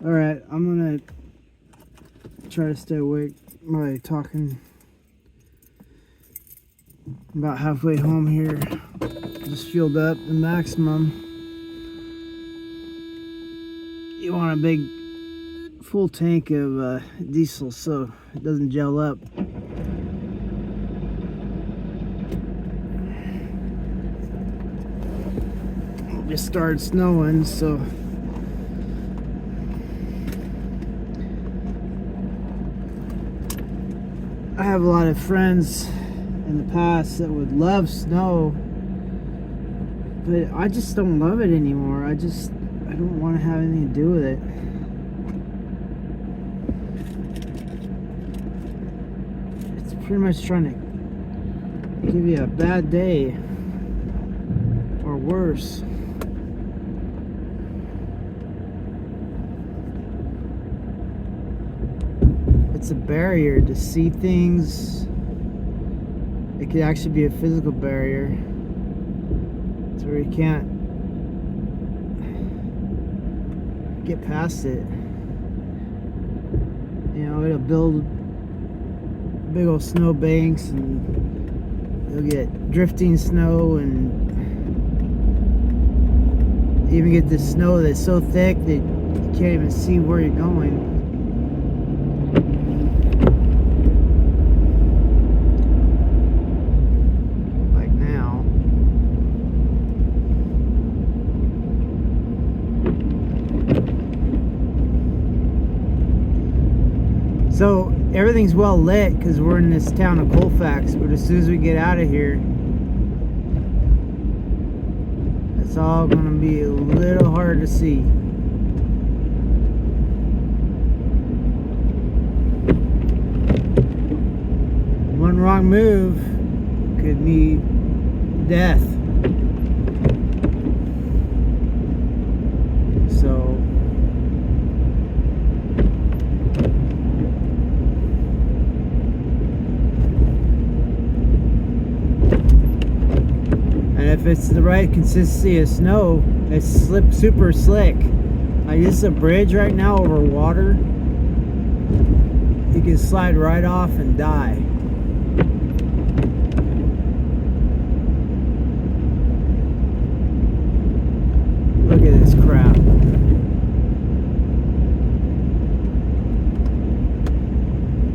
Alright, I'm gonna try to stay awake by talking. About halfway home here. Just fueled up the maximum. You want a big full tank of diesel so it doesn't gel up. It just started snowing, so I have a lot of friends in the past that would love snow, but I just don't love it anymore. I don't want to have anything to do with it. It's pretty much trying to give you a bad day or worse. It's a barrier to see things. It could actually be a physical barrier. It's where you can't get past it. You know, it'll build big old snow banks, and you'll get drifting snow, and even get this snow that's so thick that you can't even see where you're going. So everything's well lit because we're in this town of Colfax, but as soon as we get out of here, it's all gonna be a little hard to see. One wrong move could mean death. So if it's the right consistency of snow, it's super slick. Like this is a bridge right now over water. You can slide right off and die. Look at this crap.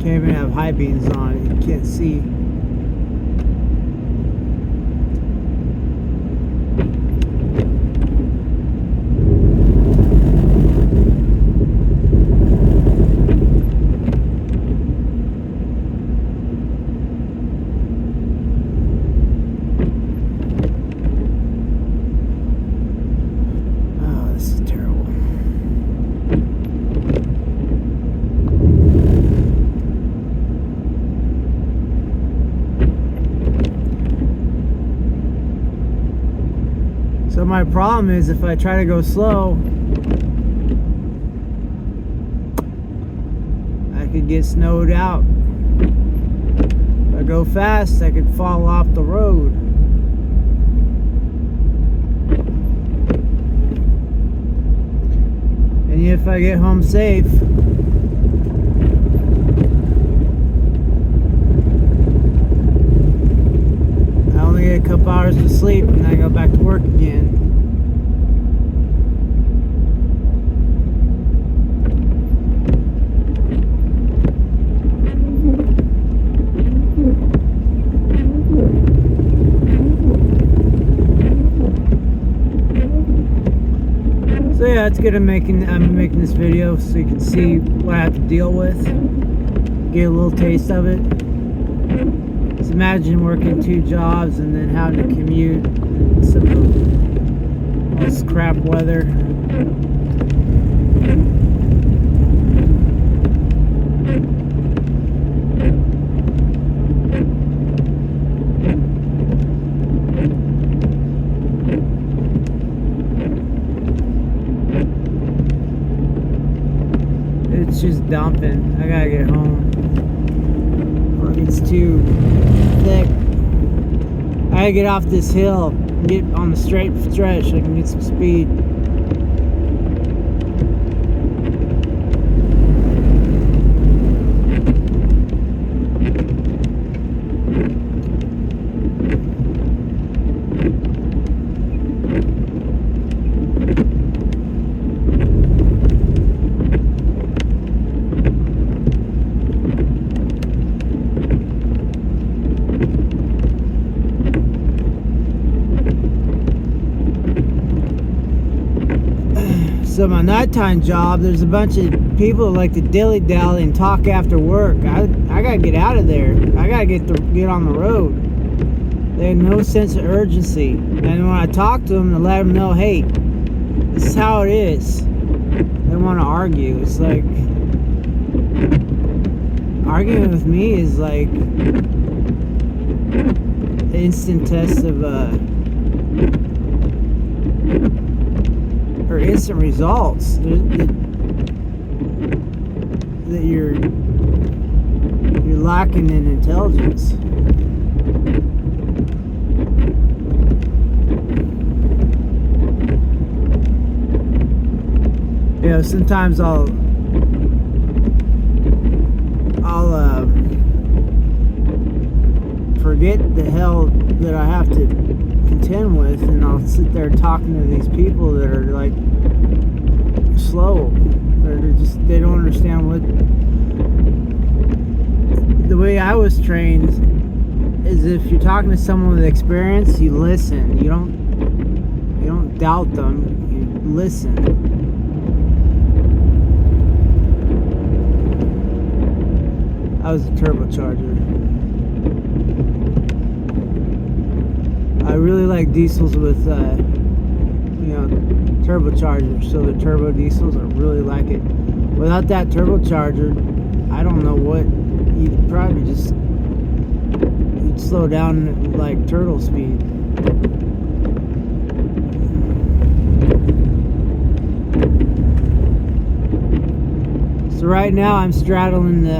Can't even have high beams on it. You can't see. So my problem is if I try to go slow, I could get snowed out. If I go fast, I could fall off the road. And if I get home safe, I only get a couple hours of sleep and then I go back to work again. So yeah, it's good I'm making this video so you can see what I have to deal with. Get a little taste of it. Just imagine working 2 jobs and then having to commute in some of this crap weather. It's just dumping. I gotta get home before it gets too thick. I gotta get off this hill and get on the straight stretch so I can get some speed. my nighttime job, there's a bunch of people that like to dilly-dally and talk after work. I gotta get out of there. I gotta get on the road. They have no sense of urgency. And when I talk to them to let them know, hey, this is how it is, they want to argue. It's like, arguing with me is like an instant test of or instant results that you're lacking in intelligence. You know, sometimes I'll forget the hell that I have to contend with, and I'll sit there talking to these people that are like slow. They don't understand what the way I was trained is. If you're talking to someone with experience, you listen. You don't doubt them. You listen. That was a turbocharger. I really like diesels with, turbochargers. So the turbo diesels, I really like it. Without that turbocharger, I don't know what. You'd probably you'd slow down at like turtle speed. So right now I'm straddling the,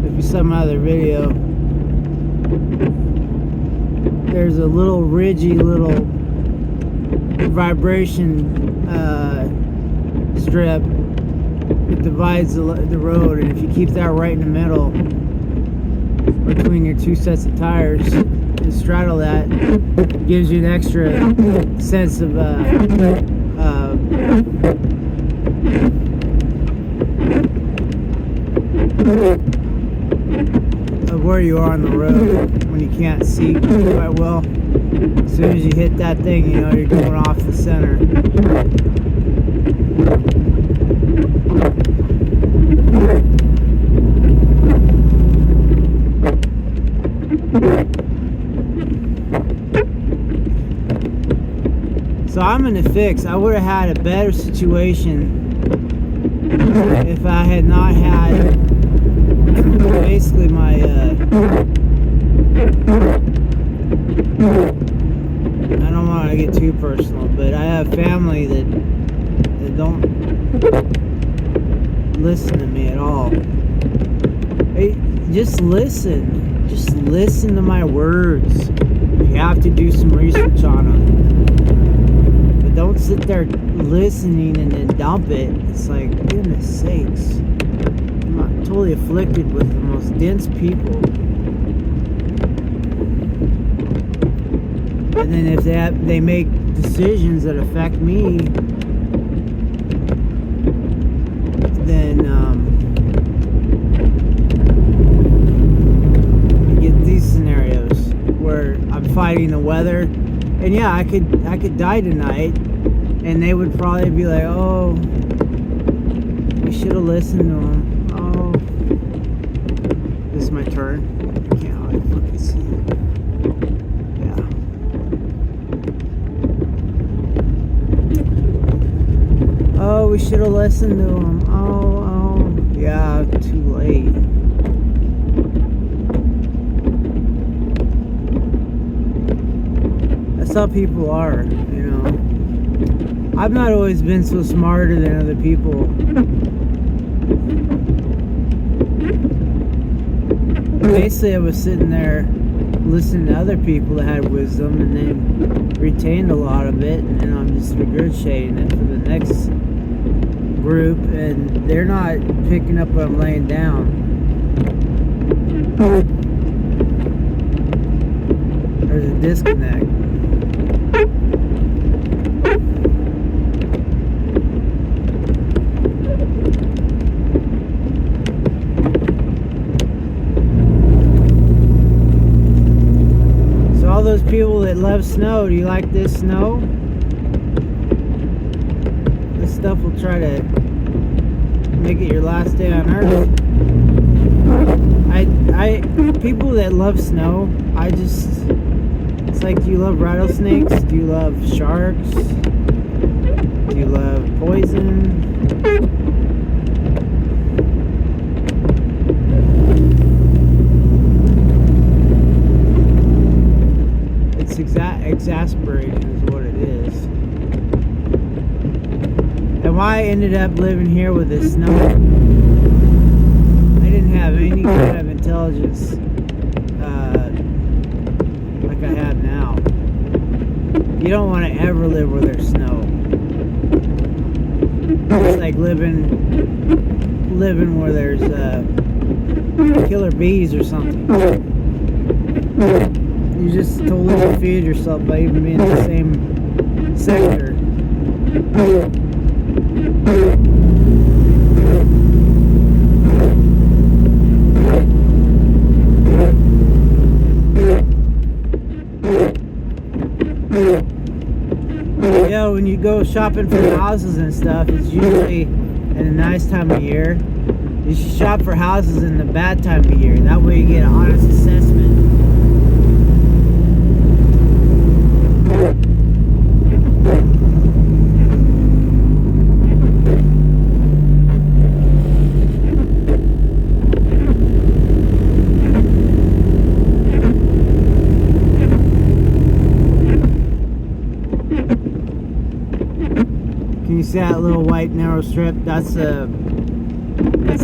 if you saw my other video, there's a little ridgy little vibration strip that divides the road, and if you keep that right in the middle between your two sets of tires and straddle that, gives you an extra sense of where you are on the road when you can't see quite well. As soon as you hit that thing, you know you're going off the center. So I'm in the fix. I would have had a better situation if I had not had basically my I don't want to get too personal, but I have family that don't listen to me at all. Hey, just listen to my words. You have to do some research on them, but don't sit there listening and then dump it. It's like, goodness sakes, I'm totally afflicted with the most dense people. And then if they make decisions that affect me, then you get these scenarios where I'm fighting the weather, and yeah, I could die tonight, and they would probably be like, oh, you should have listened to them. Oh, this is my turn. I can't really fucking see it. Oh, we should have listened to him. Oh, yeah, too late. That's how people are, you know. I've not always been so smarter than other people. Basically, I was sitting there listening to other people that had wisdom and then retained a lot of it, and I'm just regurgitating it for the next group, and they're not picking up what I'm laying down. There's a disconnect. So all those people that love snow, do you like this snow? This stuff will try to make it your last day on earth. People that love snow, it's like, do you love rattlesnakes? Do you love sharks? Do you love poison? It's exasperating is what it is. And why I ended up living here with this snow, I didn't have any kind of intelligence like I have now. You don't want to ever live where there's snow. It's like living where there's killer bees or something. You just totally defeated yourself by even being in the same sector. Yeah, when you go shopping for houses and stuff, it's usually in a nice time of year. You should shop for houses in the bad time of year. That way you get an honest assessment. Can you see that little white narrow strip? That's a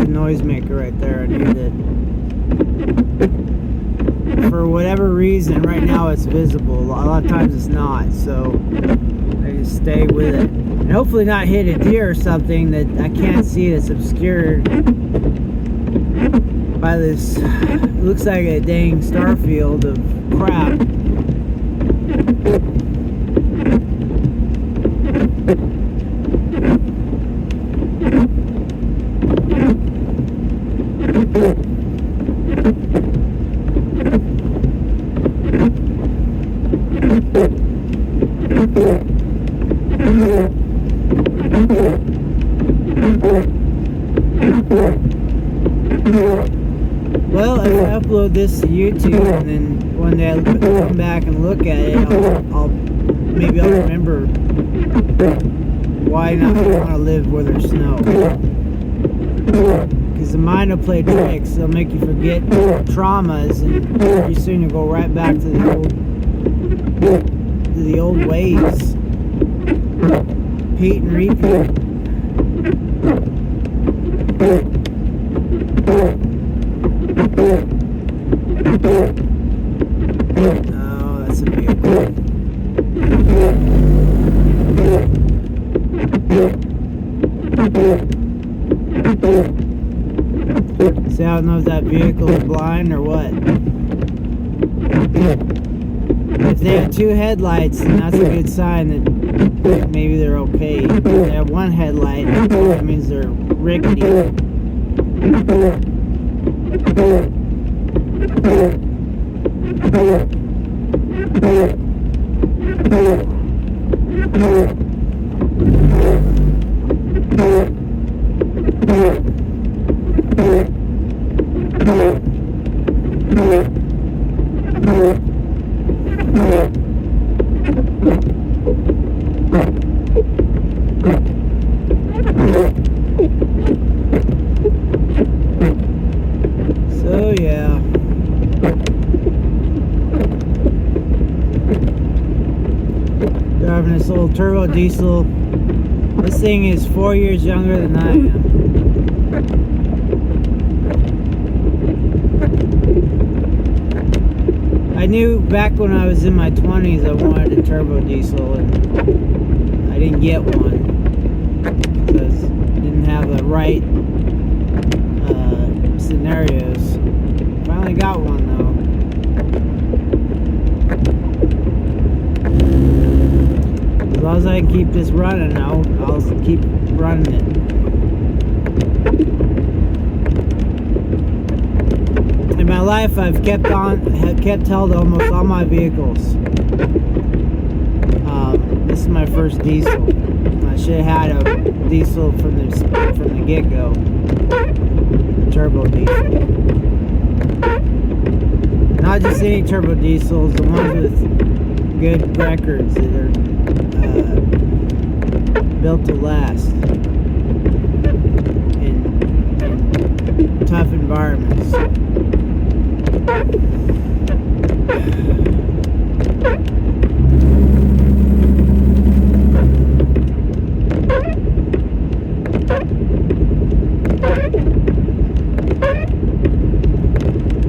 noisemaker right there. I need it. For whatever reason, right now it's visible. A lot of times it's not, so I just stay with it. And hopefully not hit a deer or something that I can't see that's obscured by this. It looks like a dang star field of crap. Well, if I upload this to YouTube and then one day I come back and look at it, maybe I'll remember why not want to live where there's snow. Because the mind will play tricks. It'll make you forget traumas, and pretty soon you'll go right back to the old ways. Repeat and repeat. Oh, that's a vehicle. See, I don't know if that vehicle is blind or what. If they have two headlights, then that's a good sign that maybe they're okay. If they have one headlight, that means they're rickety. So yeah, driving this old turbo diesel. This thing is 4 years younger than I am. I knew back when I was in my 20s I wanted a turbo diesel, and I didn't get one because I didn't have the right scenarios. Finally got one though. As long as I can keep this running, I'll keep running it. In my life, I've kept held almost all my vehicles. This is my first diesel. I should have had a diesel from the get-go, a turbo diesel. Not just any turbo diesels, the ones with good records that are built to last in tough environments.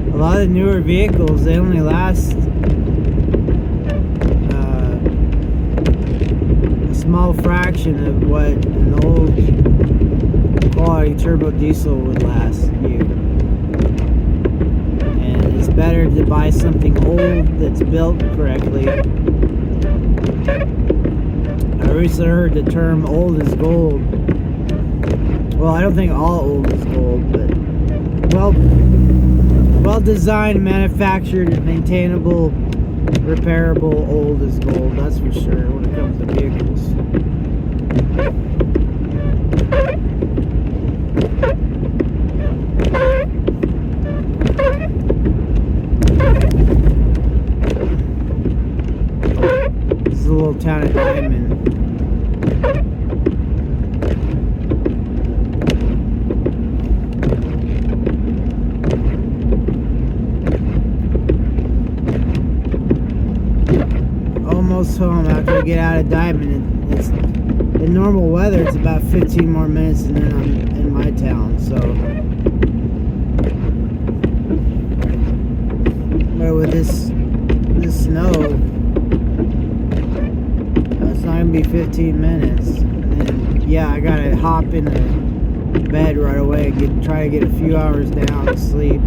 A lot of newer vehicles, they only last a small fraction of what an old quality turbo diesel would last you. And it's better to buy something old that's built correctly. I recently heard the term old is gold. Well, I don't think all old is gold, but well designed, manufactured, maintainable, repairable old is gold, that's for sure when it comes to vehicles. This is a little town of Diamond. Almost home after I get out of Diamond. It's in normal weather, it's about 15 more minutes and then I'm in my town, so. But with this snow, it's not gonna be 15 minutes. And yeah, I gotta hop in the bed right away and try to get a few hours down to sleep.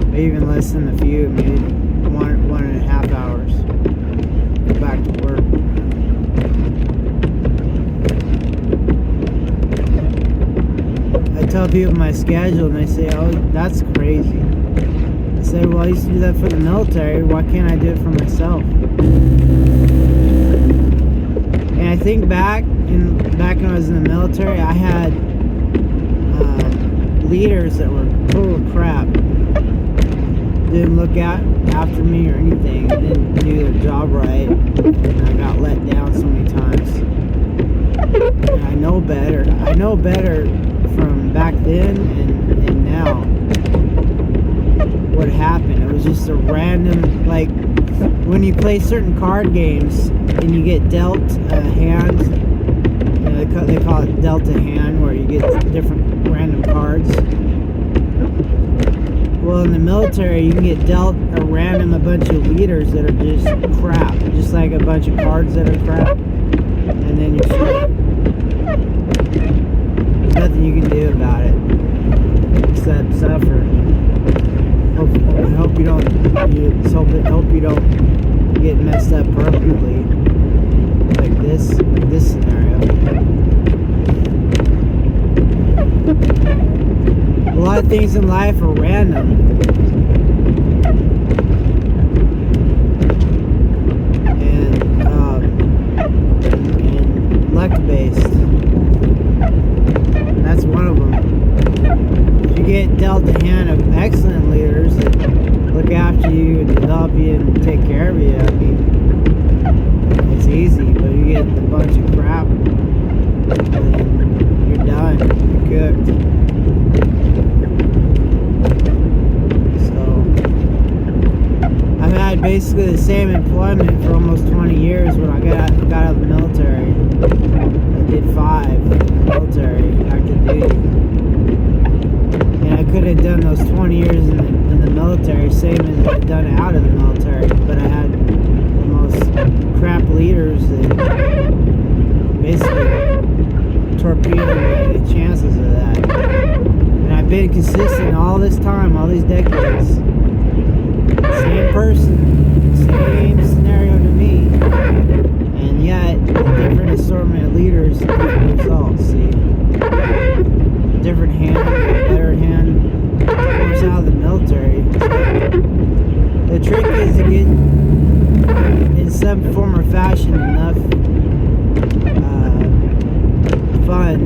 Maybe even less than a few, maybe one and a half hours. Back to work. I tell people my schedule and they say, oh, that's crazy. I say, well, I used to do that for the military, why can't I do it for myself? And I think back when I was in the military, I had leaders that were full of crap. Didn't look after me or anything, didn't do their job right, and I got let down so many times. And I know better from back then and now what happened. It was just a random, like when you play certain card games and you get dealt a hand, you know, they call it dealt a hand, where you get different random cards. Well, in the military, you can get dealt a bunch of leaders that are just crap, just like a bunch of cards that are crap, and then you're screwed. There's nothing you can do about it except suffer. I hope you don't get messed up permanently, like this scenario. A lot of things in life are random. And luck-based. And that's one of them. If you get dealt a hand of excellent leaders that look after you and develop you and take care of you, I mean, it's easy. But you get a bunch of crap, and you're done. You're cooked. Had basically the same employment for almost 20 years when I got out of the military. I did 5 in the military, active duty. And I could have done those 20 years in the military, same as I'd done out of the military, but I had the most crap leaders that basically torpedoed the chances of that. And I've been consistent all this time, all these decades. Same person, same scenario to me, and yet a different assortment of leaders, different results. See, different hand, better hand, comes out of the military. So the trick is to get, in some form or fashion, enough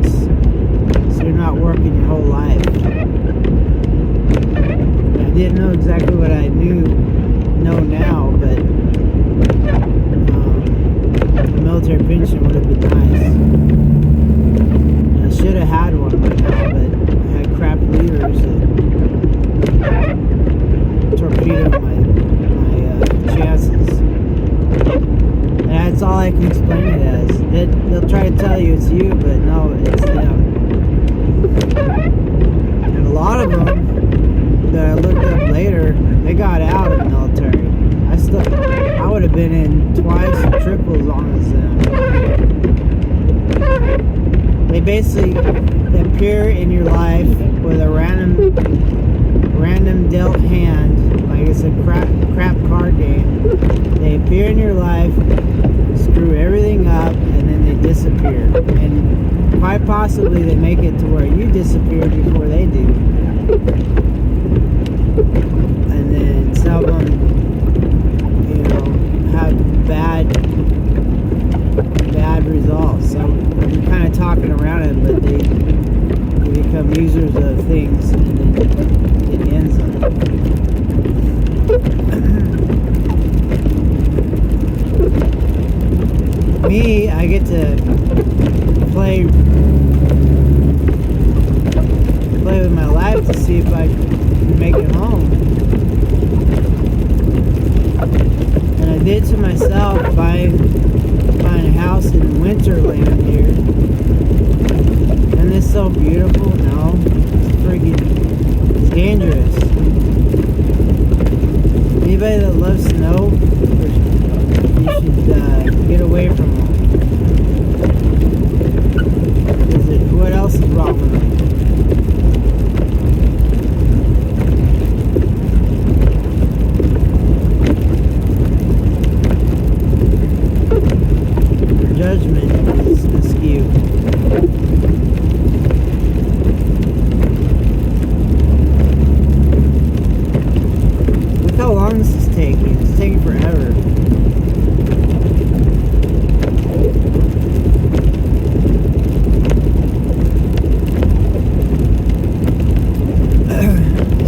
experience, so you're not working your whole life. I didn't know exactly what I know now, but a military pension would have been nice. I should have had one by now, but I had crap leaders that torpedoed my chances. And that's all I can explain it as. They'll try to tell you it's you, but no, it's them. And a lot of them that I looked up later, they got out of the military. I would have been in twice or triple as long as them. They basically appear in your life with a random dealt hand, like it's a crap card game. They appear in your life, screw everything up, and then they disappear. And quite possibly they make it to where you disappear before they do. And then some of them, have bad results. So you're kind of talking around it, but they become users of things, and then it ends them. Me, I get to play with my life to see if I can make it home. And I did to myself buying a house in Winterland here. Isn't this so beautiful? No, it's dangerous. Anybody that loves snow, you should get away from them. What else is wrong with them? Judgment is askew. Look how long this is taking. It's taking forever.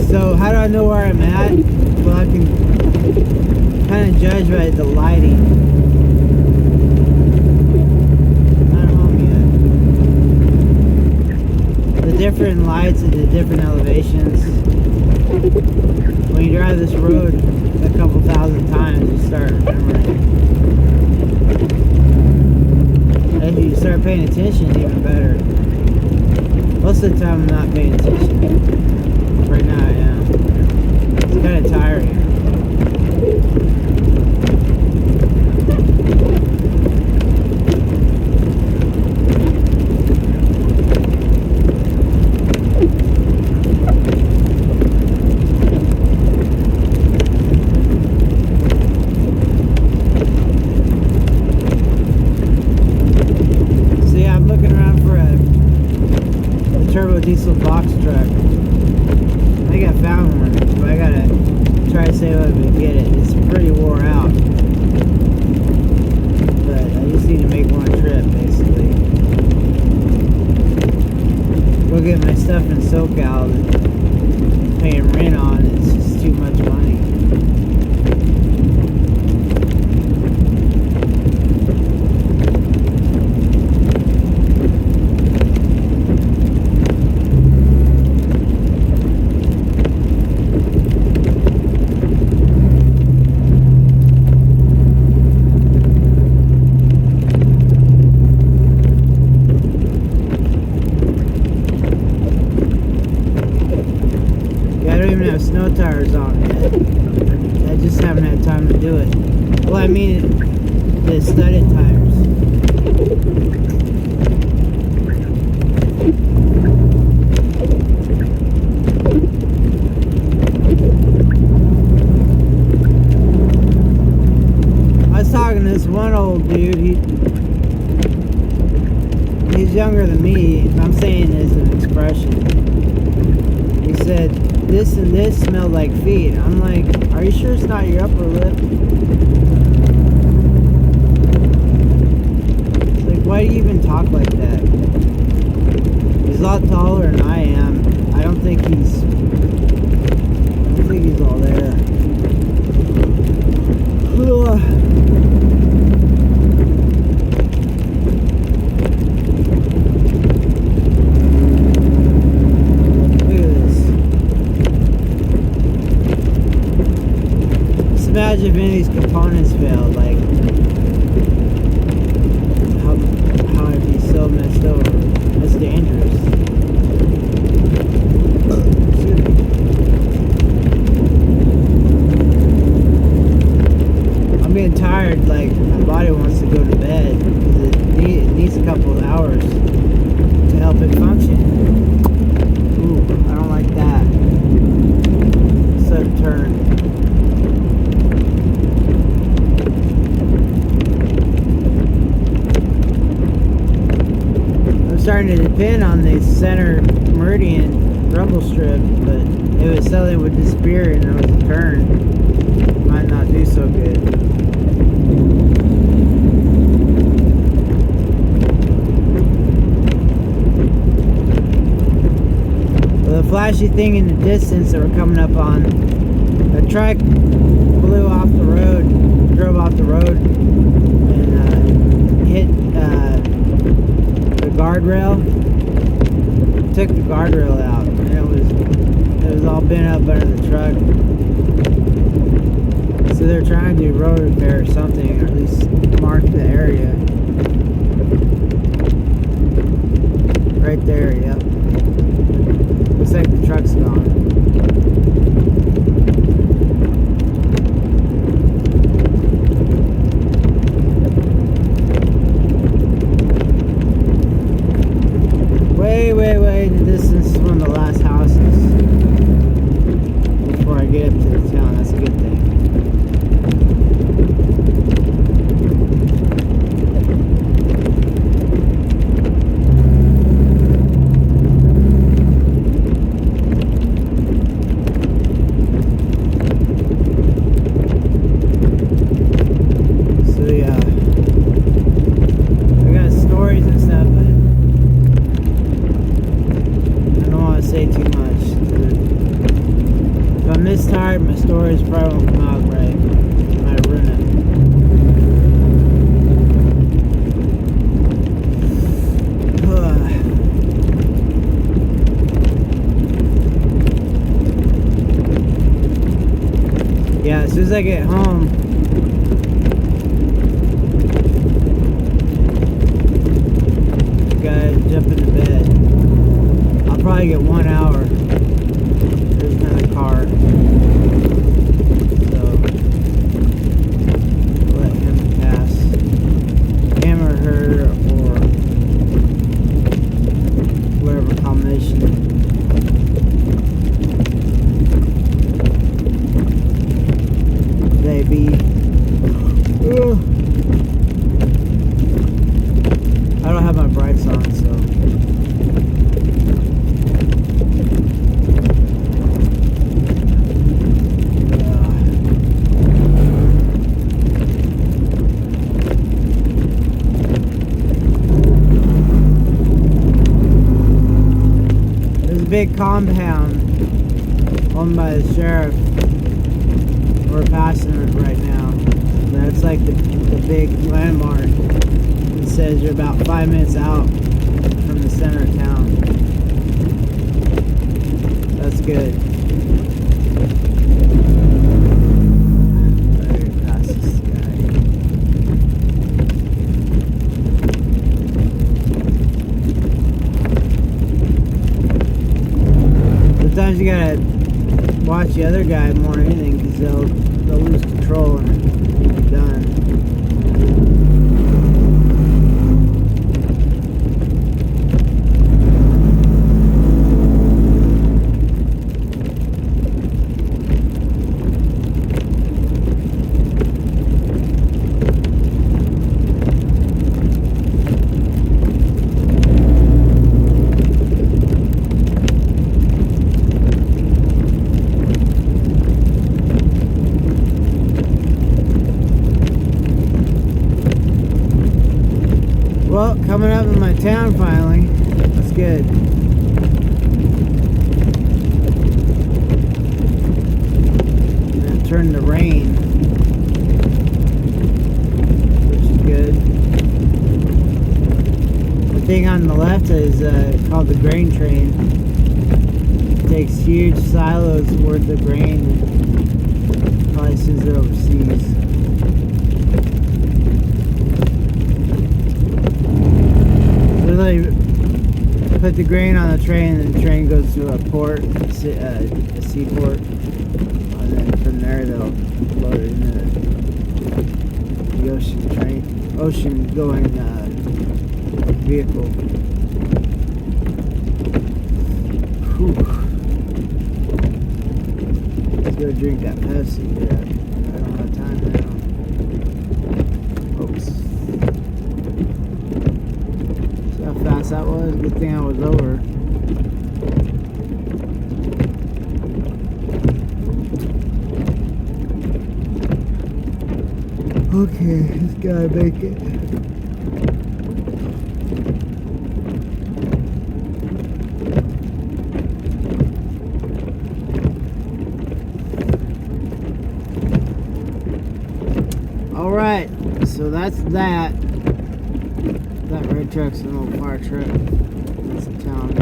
So how do I know where I'm at? Well, I can kind of judge by the lighting. Different lights at the different elevations. When you drive this road a couple thousand times, you start remembering. And if you start paying attention, even better. Most of the time I'm not paying attention. Right now I am. It's kind of tiring. Diesel box truck. I think I found one, but I gotta try to save up and get it. It's pretty wore out, but I just need to make one trip basically. Go get my stuff in SoCal that I'm paying rent on. It's just too much money. Snow tires on yet. I just haven't had time to do it. Well, I mean the studded tires. I was talking to this one old dude. He's younger than me. I'm saying it as an expression. He said, this and this smell like feet. I'm like, are you sure it's not your upper lip? It's like, why do you even talk like that? He's a lot taller than I am. I don't think he's all there. Ugh. Imagine if any of these components failed, like how I'd be so messed over. That's dangerous. Excuse me. I'm getting tired, like my body wants to go to bed because it needs a couple of hours to help it function. Ooh, I don't like that. Sudden turn. Starting to depend on the center meridian rumble strip, but if it suddenly would disappear and there was a turn, it might not do so good. Well, the flashy thing in the distance that we're coming up on, a truck blew off the road, drove off the road, and hit guardrail, took the guardrail out, and it was all bent up under the truck. So they're trying to do road repair or something, or at least mark the area. Right there, yep. Looks like the truck's gone. Way in the distance is one of the last houses before I get up to the town. That's a good thing. So yeah, I got stories and stuff, but say too much. If I'm this tired, my stories probably won't come out right. I might ruin it. Yeah, as soon as I get home, gotta jump into bed. I'll probably get 1 hour. There's another car. So let him pass. Him or her or whatever combination. They be. I don't have my brights on, so. Big compound owned by the sheriff. We're passing it right now. That's like the big landmark. It says you're about 5 minutes out from the center of town. That's good. Better pass this guy. Sometimes you gotta watch the other guy more than anything because they'll lose control and be done. Well, coming up in my town finally. That's good. grain, which is good. The thing on the left is called the grain train. It takes huge silos worth of grain and probably sends it overseas. Literally put the grain on the train, and the train goes to a port, a seaport, and then from there they'll load it into the ocean going vehicle. Whew. Let's go drink that Pepsi. Yeah, I don't have time now. Oops. See how fast that was? Good thing I was over. Okay, just gotta make it. Alright, so that's that. That red truck's an old fire truck. That's a town.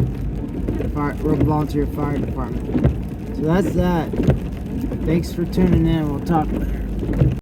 Volunteer fire department. So that's that. Thanks for tuning in. We'll talk later.